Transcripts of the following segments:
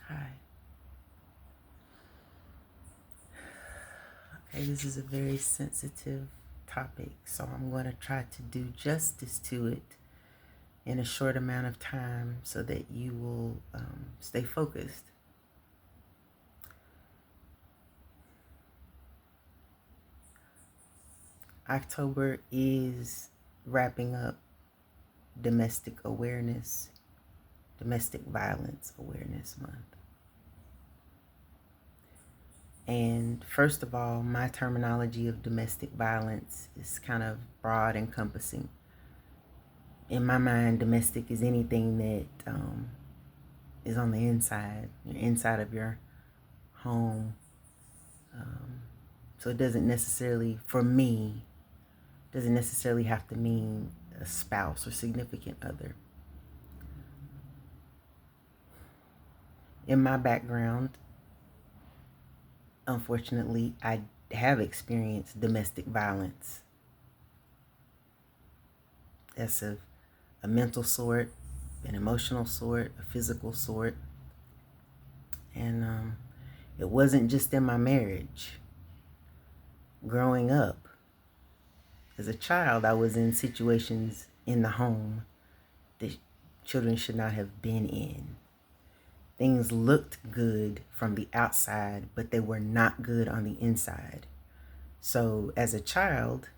Hi. Okay, this is a very sensitive topic, so I'm going to try to do justice to it in a short amount of time so that you will stay focused. October is wrapping up Domestic Awareness, Domestic Violence Awareness Month. And first of all, my terminology of domestic violence is kind of broad encompassing. In my mind, domestic is anything that is on the inside of your home. So it doesn't necessarily, for me, doesn't necessarily have to mean a spouse or significant other. In my background, unfortunately, I have experienced domestic violence. That's a mental sort, an emotional sort, a physical sort. And it wasn't just in my marriage. Growing up, as a child, I was in situations in the home that children should not have been in. Things looked good from the outside, but they were not good on the inside. So as a child,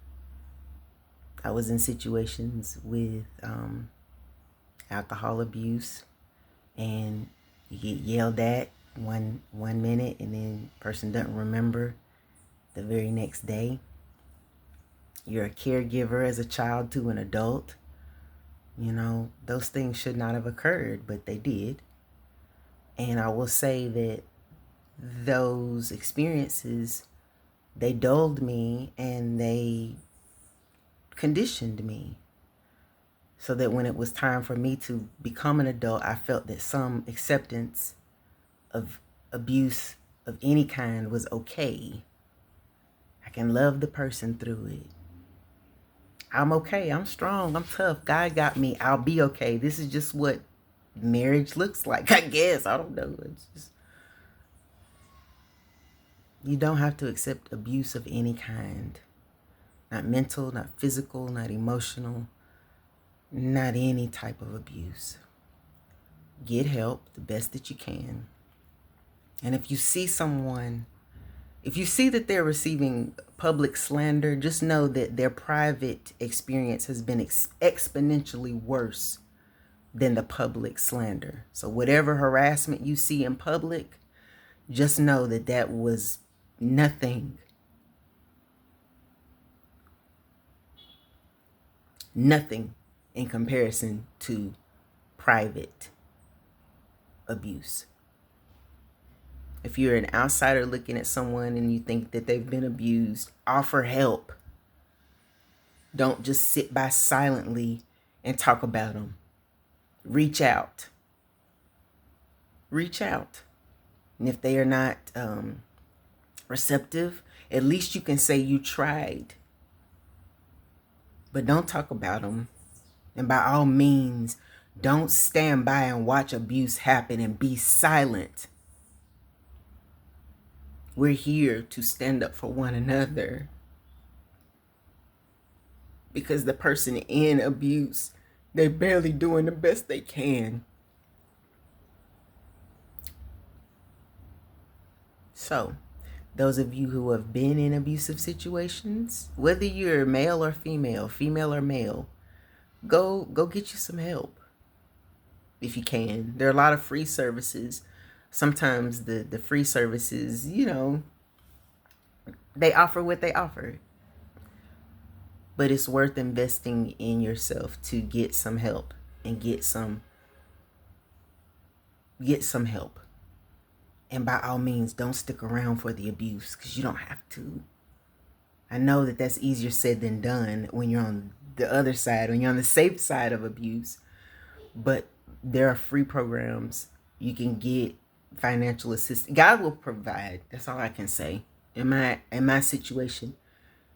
I was in situations with alcohol abuse, and you get yelled at one minute, and then the person doesn't remember the very next day. You're a caregiver as a child to an adult. You know, those things should not have occurred, but they did. And I will say that those experiences, they dulled me and they conditioned me so that when it was time for me to become an adult, I felt that some acceptance of abuse of any kind was okay. I can love the person through it. I'm okay. I'm strong. I'm tough. God got me. I'll be okay. This is just what marriage looks like, I guess. I don't know. It's just, you don't have to accept abuse of any kind. Not mental, not physical, not emotional, not any type of abuse. Get help the best that you can. And if you see someone, if you see that they're receiving public slander, just know that their private experience has been exponentially worse than the public slander. So whatever harassment you see in public, just know that that was nothing in comparison to private abuse. If you're an outsider looking at someone and you think that they've been abused, offer help. Don't just sit by silently and talk about them. Reach out. Reach out. And if they are not receptive, at least you can say you tried. But don't talk about them. And by all means, don't stand by and watch abuse happen and be silent. We're here to stand up for one another. Because the person in abuse, they're barely doing the best they can. So, those of you who have been in abusive situations, whether you're male or female or male, go get you some help if you can. There are a lot of free services. Sometimes the free services, you know, they offer what they offer. But it's worth investing in yourself to get some help and get some help. And by all means, don't stick around for the abuse, because you don't have to. I know that that's easier said than done when you're on the other side, when you're on the safe side of abuse. But there are free programs. You can get financial assistance. God will provide. That's all I can say. In my situation,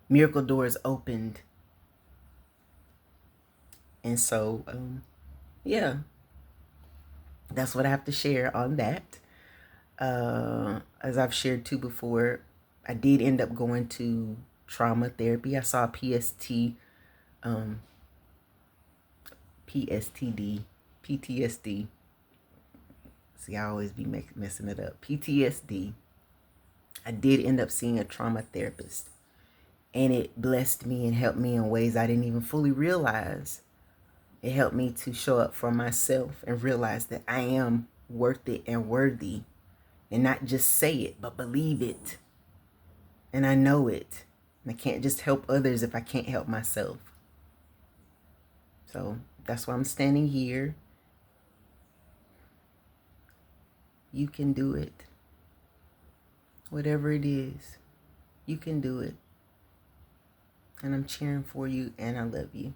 miracle doors opened. And so, yeah, that's what I have to share on that. As I've shared too before, I did end up going to trauma therapy. I saw PSTD, PTSD. See, I always be messing it up. PTSD. I did end up seeing a trauma therapist, and it blessed me and helped me in ways I didn't even fully realize. It helped me to show up for myself and realize that I am worth it and worthy, and not just say it, but believe it. And I know it. And I can't just help others if I can't help myself. So that's why I'm standing here. You can do it. Whatever it is, you can do it. And I'm cheering for you, and I love you.